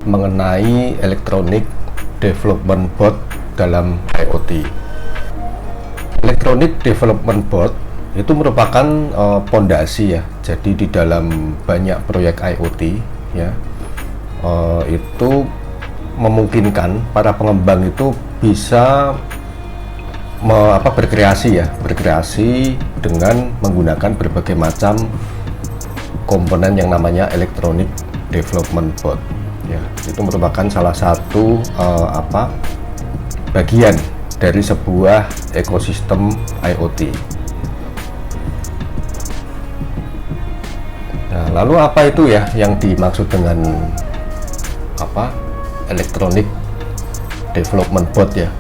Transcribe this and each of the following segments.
mengenai Electronic Development Board dalam IoT. Electronic Development Board itu merupakan pondasi ya. Jadi di dalam banyak proyek IoT ya, itu memungkinkan para pengembang itu bisa berkreasi dengan menggunakan berbagai macam komponen yang namanya Electronic Development Board ya. Itu merupakan salah satu bagian dari sebuah ekosistem IoT. Nah, lalu apa itu ya yang dimaksud dengan Electronic Development Board ya?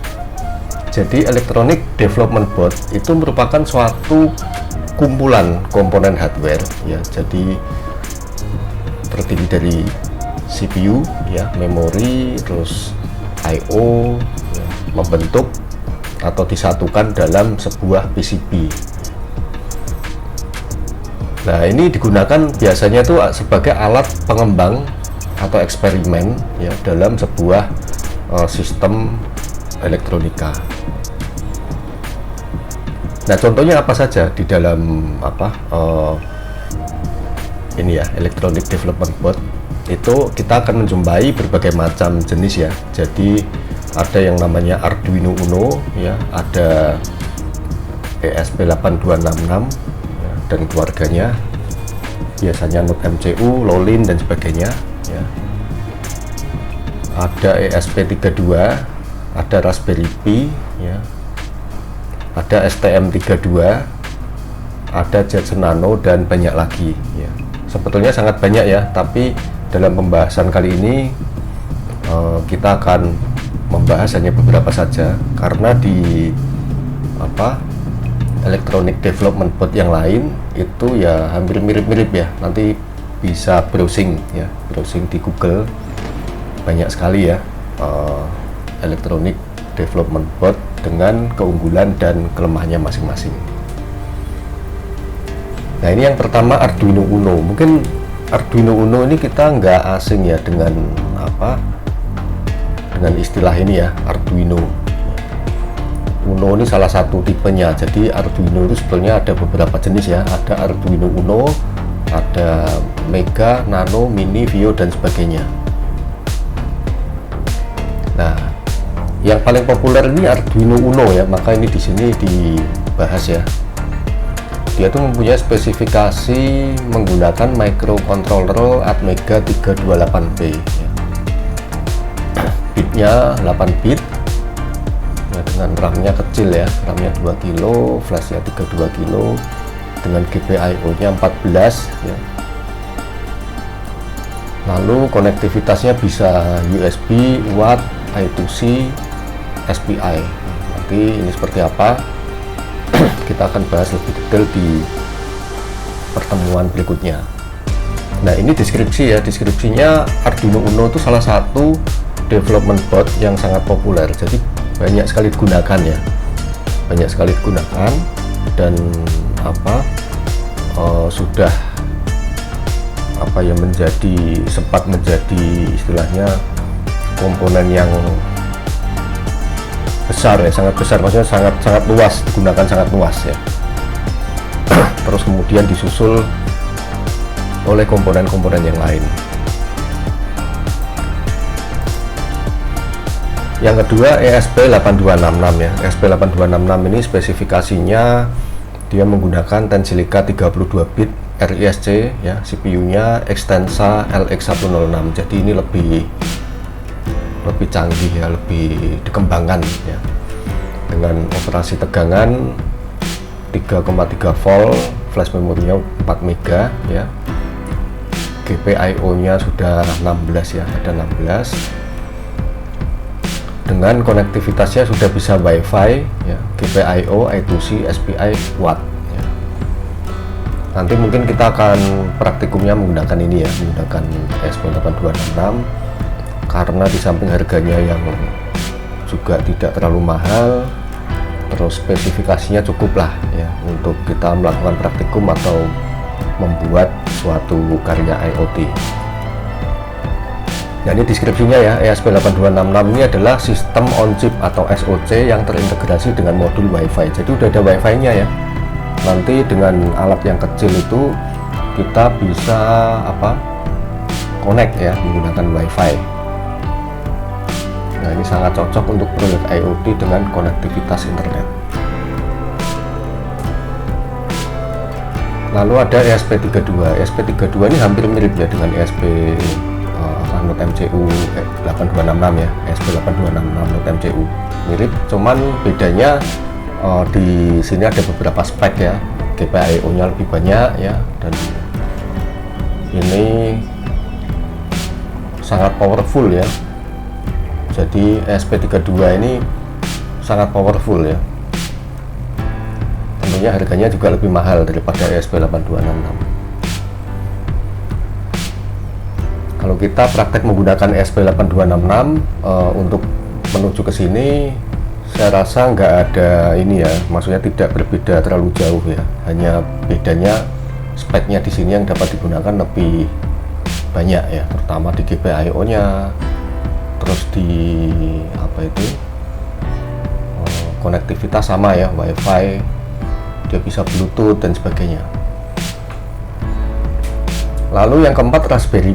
Jadi Electronic Development Board itu merupakan suatu kumpulan komponen hardware ya. Jadi terdiri dari CPU ya, memori, terus I/O ya, membentuk atau disatukan dalam sebuah PCB. Nah, ini digunakan biasanya itu sebagai alat pengembang atau eksperimen ya dalam sebuah sistem elektronika. Nah, contohnya apa saja di dalam ini ya, Electronic Development Board itu kita akan menjumpai berbagai macam jenis ya. Jadi ada yang namanya Arduino Uno ya, ada ESP8266 ya, dan keluarganya, biasanya Node MCU, Lolin dan sebagainya ya. Ada ESP32, ada Raspberry Pi ya, ada STM32, ada Jetson Nano dan banyak lagi ya. Sebetulnya sangat banyak ya, tapi dalam pembahasan kali ini kita akan membahas hanya beberapa saja, karena di Electronic Development Board yang lain itu ya hampir mirip-mirip ya. Nanti bisa browsing ya, browsing di Google, banyak sekali ya Electronic Development Board dengan keunggulan dan kelemahannya masing-masing. Nah, ini yang pertama Arduino Uno. Mungkin Arduino Uno ini kita nggak asing ya dengan dengan istilah ini ya, Arduino. Uno ini salah satu tipenya. Jadi Arduino itu sebetulnya ada beberapa jenis ya. Ada Arduino Uno, ada Mega, Nano, Mini, Vio dan sebagainya. Nah, yang paling populer ini Arduino Uno ya, maka ini di sini dibahas ya. Dia tuh mempunyai spesifikasi menggunakan microcontroller Atmega 328P ya. Bitnya 8 bit ya, dengan RAM-nya kecil ya, RAM-nya 2 kilo, flash-nya 32 kilo, dengan GPIO-nya 14 ya. Lalu konektivitasnya bisa USB, UART, I2C, SPI. Nanti ini seperti apa kita akan bahas lebih detail di pertemuan berikutnya. Nah, ini deskripsi ya. Deskripsinya Arduino Uno itu salah satu development board yang sangat populer. Jadi banyak sekali digunakan ya, banyak sekali digunakan dan sudah sempat menjadi istilahnya komponen yang besar ya, sangat besar, maksudnya sangat luas, digunakan sangat luas ya. Terus kemudian disusul oleh komponen-komponen yang lain. Yang kedua ESP8266 ya. ESP8266 ini spesifikasinya dia menggunakan Tensilica 32 bit RISC ya, CPU-nya Xtensa LX106. Jadi ini lebih canggih ya, lebih dikembangkan ya, dengan operasi tegangan 3,3 volt, flash memorinya 4 mega ya, GPIO nya sudah 16 ya, ada 16, dengan konektivitasnya sudah bisa WiFi ya, GPIO, I2C, SPI, Watt ya. Nanti mungkin kita akan praktikumnya menggunakan ini ya, menggunakan ESP8266, karena di samping harganya yang juga tidak terlalu mahal, terus spesifikasinya cukup lah ya untuk kita melakukan praktikum atau membuat suatu karya IoT. Nah, ini deskripsinya ya. ESP8266 ini adalah sistem on chip atau SoC yang terintegrasi dengan modul WiFi. Jadi udah ada WiFi-nya ya. Nanti dengan alat yang kecil itu kita bisa connect ya menggunakan WiFi. Nah, ini sangat cocok untuk proyek IoT dengan konektivitas internet. Lalu ada ESP32. ESP32 ini hampir mirip ya dengan ESP Note MCU 8266 ya, ESP8266 Note MCU mirip, cuman bedanya di sini ada beberapa spek ya, GPIO-nya lebih banyak ya, dan ini sangat powerful ya. Jadi ESP32 ini sangat powerful ya. Tentunya harganya juga lebih mahal daripada ESP8266. Kalau kita praktek menggunakan ESP8266 untuk menuju ke sini, saya rasa nggak ada ini ya, maksudnya tidak berbeda terlalu jauh ya. Hanya bedanya speknya di sini yang dapat digunakan lebih banyak ya, terutama di GPIO-nya, terus di konektivitas sama ya, WiFi, dia bisa Bluetooth dan sebagainya. Lalu yang keempat Raspberry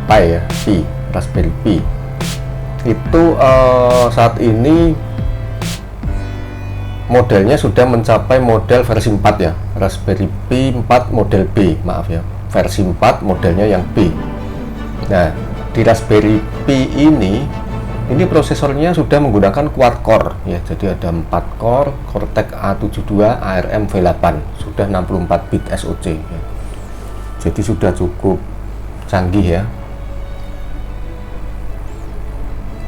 Pi ya, Raspberry Pi itu saat ini modelnya sudah mencapai model versi 4 ya, Raspberry Pi 4 model B, maaf ya, versi 4 modelnya yang B. Nah, di Raspberry Pi ini prosesornya sudah menggunakan quad core ya, jadi ada 4 core, Cortex A72 ARM V8, sudah 64 bit SoC ya. Jadi sudah cukup canggih ya.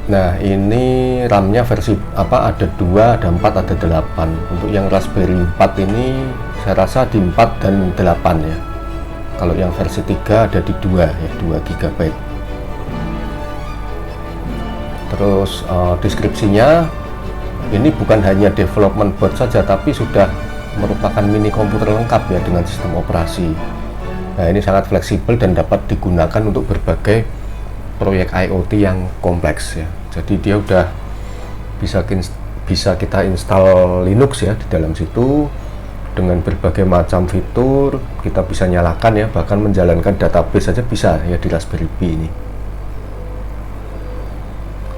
Nah, ini RAM-nya versi ada 2, ada 4, ada 8. Untuk yang Raspberry 4 ini saya rasa di 4 dan 8 ya. Kalau yang versi 3 ada di 2 ya, 2 GB. Terus deskripsinya ini bukan hanya development board saja, tapi sudah merupakan mini komputer lengkap ya dengan sistem operasi. Nah, ini sangat fleksibel dan dapat digunakan untuk berbagai proyek IoT yang kompleks ya. Jadi dia udah bisa kita install Linux ya di dalam situ dengan berbagai macam fitur. Kita bisa nyalakan ya, bahkan menjalankan database saja bisa ya di Raspberry Pi ini.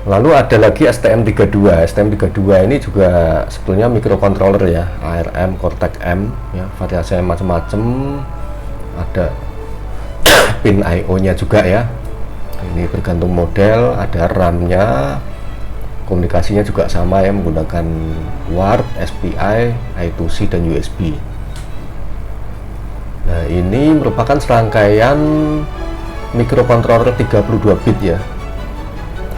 Lalu ada lagi STM32. STM32 ini juga sebetulnya microcontroller ya, ARM Cortex M ya, variasinya macam-macam. Ada pin IO-nya juga ya. Ini bergantung model, ada RAM-nya, komunikasinya juga sama ya, menggunakan UART, SPI, I2C dan USB. Nah, ini merupakan serangkaian microcontroller 32 bit ya.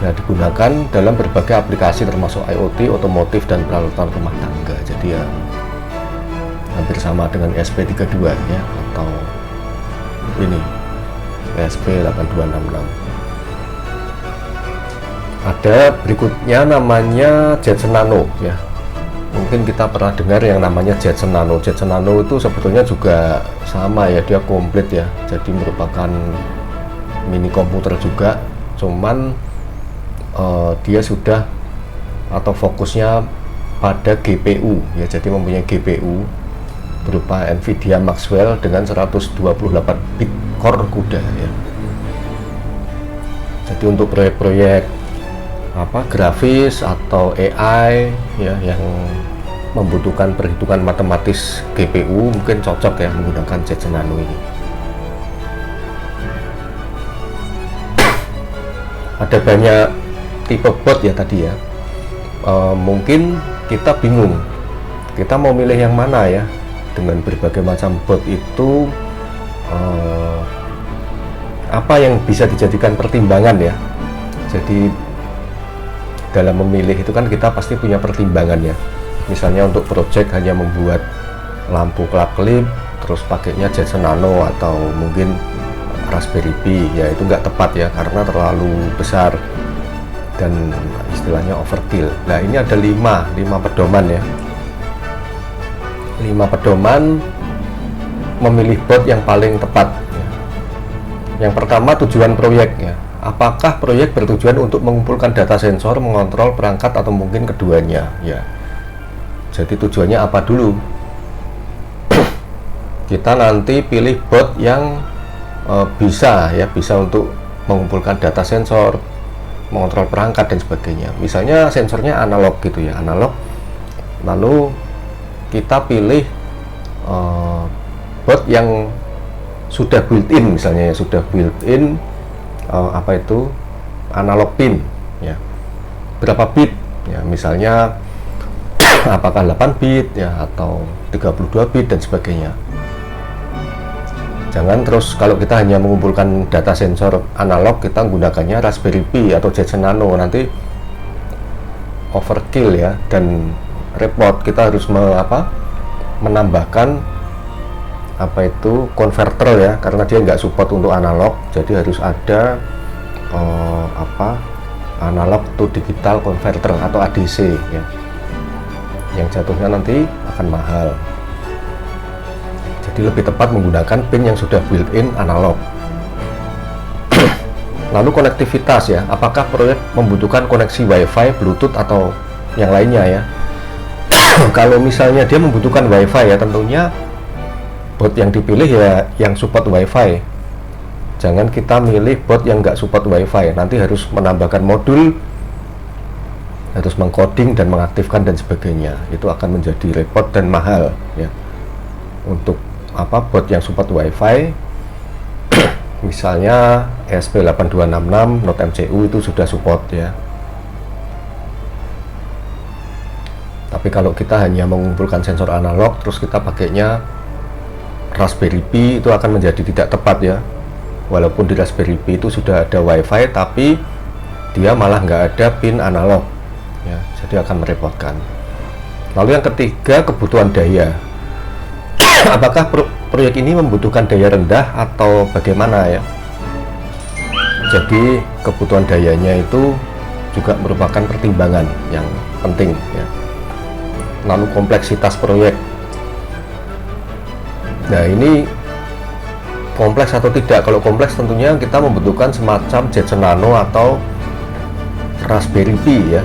Nah, digunakan dalam berbagai aplikasi termasuk IoT, otomotif dan peralatan rumah tangga. Jadi ya hampir sama dengan ESP32 ya, atau ini ESP8266. Ada berikutnya namanya Jetson Nano ya. Mungkin kita pernah dengar yang namanya Jetson Nano. Jetson Nano itu sebetulnya juga sama ya, dia komplit ya. Jadi merupakan mini komputer juga, cuman dia sudah atau fokusnya pada GPU ya. Jadi mempunyai GPU berupa Nvidia Maxwell dengan 128 bit core CUDA ya. Jadi untuk proyek-proyek grafis atau AI ya yang membutuhkan perhitungan matematis GPU mungkin cocok ya menggunakan Jetson Nano ini. Ada banyak tipe board ya tadi ya. Mungkin kita bingung, kita mau milih yang mana ya. Dengan berbagai macam board itu apa yang bisa dijadikan pertimbangan ya. Jadi dalam memilih itu kan kita pasti punya pertimbangan ya. Misalnya untuk project hanya membuat lampu klip terus pakainya Jetson Nano atau mungkin Raspberry Pi ya, itu nggak tepat ya karena terlalu besar dan istilahnya overkill. Nah, ini ada 5 pedoman ya. 5 pedoman memilih board yang paling tepat ya. Yang pertama, tujuan proyek ya. apakah proyek bertujuan untuk mengumpulkan data sensor, mengontrol perangkat, atau mungkin keduanya ya. Jadi tujuannya apa dulu? Kita nanti pilih bot yang bisa untuk mengumpulkan data sensor, mengontrol perangkat dan sebagainya. Misalnya sensornya analog gitu ya, analog. Lalu kita pilih bot yang sudah built-in, misalnya ya, sudah built-in analog pin ya. Berapa bit ya, misalnya apakah 8 bit ya atau 32 bit dan sebagainya. Jangan terus kalau kita hanya mengumpulkan data sensor analog, kita menggunakannya Raspberry Pi atau Jetson Nano, nanti overkill ya dan repot. Kita harus menambahkan konverter ya, karena dia nggak support untuk analog, jadi harus ada analog to digital converter atau ADC ya, yang jatuhnya nanti akan mahal. Jadi lebih tepat menggunakan pin yang sudah built-in analog. Lalu konektivitas ya, apakah proyek membutuhkan koneksi WiFi, Bluetooth atau yang lainnya ya. Kalau misalnya dia membutuhkan WiFi ya, tentunya bot yang dipilih ya yang support WiFi. Jangan kita milih bot yang nggak support WiFi, nanti harus menambahkan modul, harus mengcoding dan mengaktifkan dan sebagainya. Itu akan menjadi repot dan mahal ya. Untuk bot yang support WiFi misalnya ESP8266 Note MCU itu sudah support ya. Tapi kalau kita hanya mengumpulkan sensor analog terus kita pakainya Raspberry Pi, itu akan menjadi tidak tepat ya. Walaupun di Raspberry Pi itu sudah ada WiFi, tapi dia malah nggak ada pin analog ya, jadi akan merepotkan. Lalu yang ketiga, kebutuhan daya. Apakah proyek ini membutuhkan daya rendah atau bagaimana ya? Jadi kebutuhan dayanya itu juga merupakan pertimbangan yang penting ya. Lalu kompleksitas proyek. Nah, ini kompleks atau tidak? Kalau kompleks tentunya kita membutuhkan semacam Jetson Nano atau Raspberry Pi ya.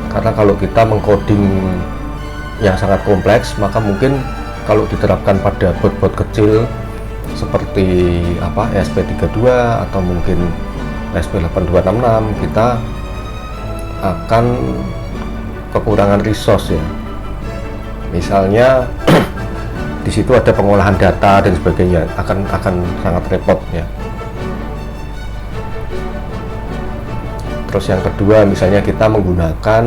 Karena kalau kita mengcoding yang sangat kompleks, maka mungkin kalau diterapkan pada bot-bot kecil seperti ESP32 atau mungkin ESP8266, kita akan kekurangan resource ya. Misalnya di situ ada pengolahan data dan sebagainya, akan sangat repot ya. Terus yang kedua, misalnya kita menggunakan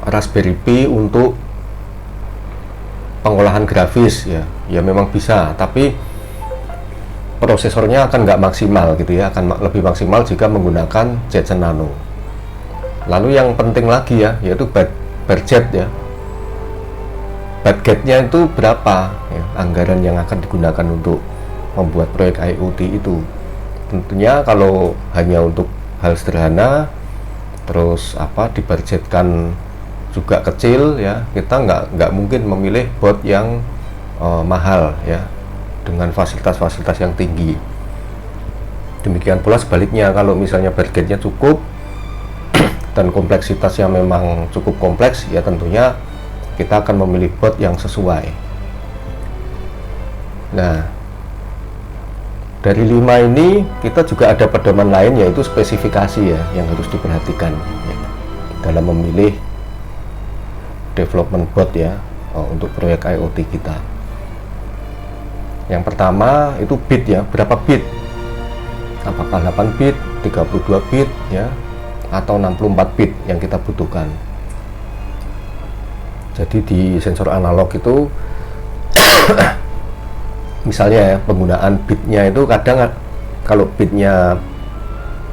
Raspberry Pi untuk pengolahan grafis ya, memang bisa, tapi prosesornya akan nggak maksimal gitu ya, akan lebih maksimal jika menggunakan Jetson Nano. Lalu yang penting lagi ya, yaitu budget ya. Budgetnya itu berapa ya, anggaran yang akan digunakan untuk membuat proyek IoT itu. Tentunya kalau hanya untuk hal sederhana, terus dibudgetkan juga kecil ya, kita nggak mungkin memilih bot yang mahal ya, dengan fasilitas-fasilitas yang tinggi. Demikian pula sebaliknya, kalau misalnya budgetnya cukup dan kompleksitasnya memang cukup kompleks ya, tentunya kita akan memilih bot yang sesuai. Nah, dari 5 ini kita juga ada pedoman lain, yaitu spesifikasi ya, yang harus diperhatikan ya, dalam memilih development bot ya untuk proyek IoT kita. Yang pertama itu bit ya, berapa bit? Apakah 8 bit, 32 bit ya, atau 64 bit yang kita butuhkan. Jadi di sensor analog itu misalnya ya, penggunaan bitnya itu kadang kalau bitnya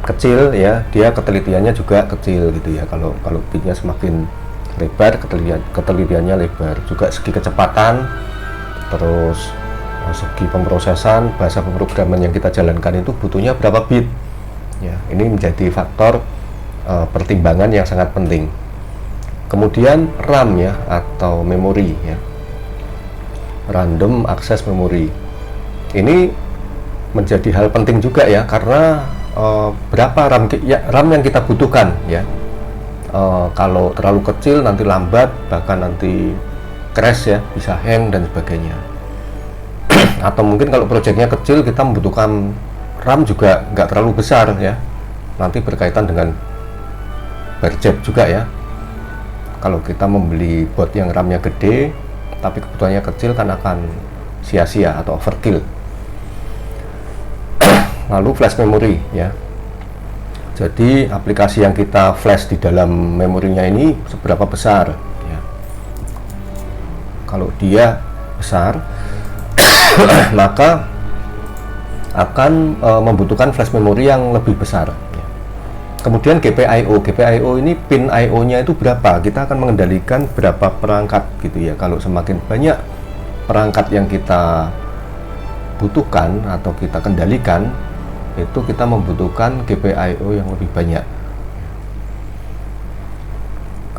kecil ya, dia ketelitiannya juga kecil gitu ya. Kalau bitnya semakin lebar, ketelitiannya lebar. Juga segi kecepatan, terus segi pemrosesan, bahasa pemrograman yang kita jalankan itu butuhnya berapa bit ya. Ini menjadi faktor pertimbangan yang sangat penting. Kemudian RAM ya, atau memori ya. random access memory. Ini menjadi hal penting juga ya, karena berapa RAM yang kita butuhkan ya. Kalau terlalu kecil nanti lambat, bahkan nanti crash ya, bisa hang dan sebagainya. Atau mungkin kalau proyeknya kecil, kita membutuhkan RAM juga nggak terlalu besar ya, nanti berkaitan dengan budget juga ya. Kalau kita membeli board yang RAM-nya gede tapi kebutuhannya kecil, kan akan sia-sia atau overkill. Lalu flash memory ya, jadi aplikasi yang kita flash di dalam memorinya ini seberapa besar ya. Kalau dia besar maka akan membutuhkan flash memory yang lebih besar ya. Kemudian GPIO ini pin IO nya itu berapa, kita akan mengendalikan berapa perangkat gitu ya. Kalau semakin banyak perangkat yang kita butuhkan atau kita kendalikan, itu kita membutuhkan GPIO yang lebih banyak.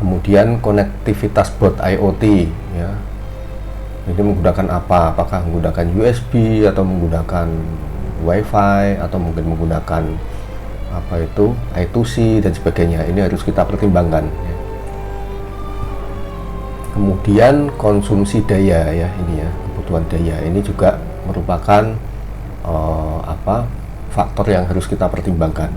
Kemudian konektivitas board IoT ya, ini menggunakan apa, apakah menggunakan USB atau menggunakan WiFi atau mungkin menggunakan apa itu I2C dan sebagainya. Ini harus kita pertimbangkan ya. Kemudian konsumsi daya ya, ini ya, kebutuhan daya ini juga merupakan faktor yang harus kita pertimbangkan.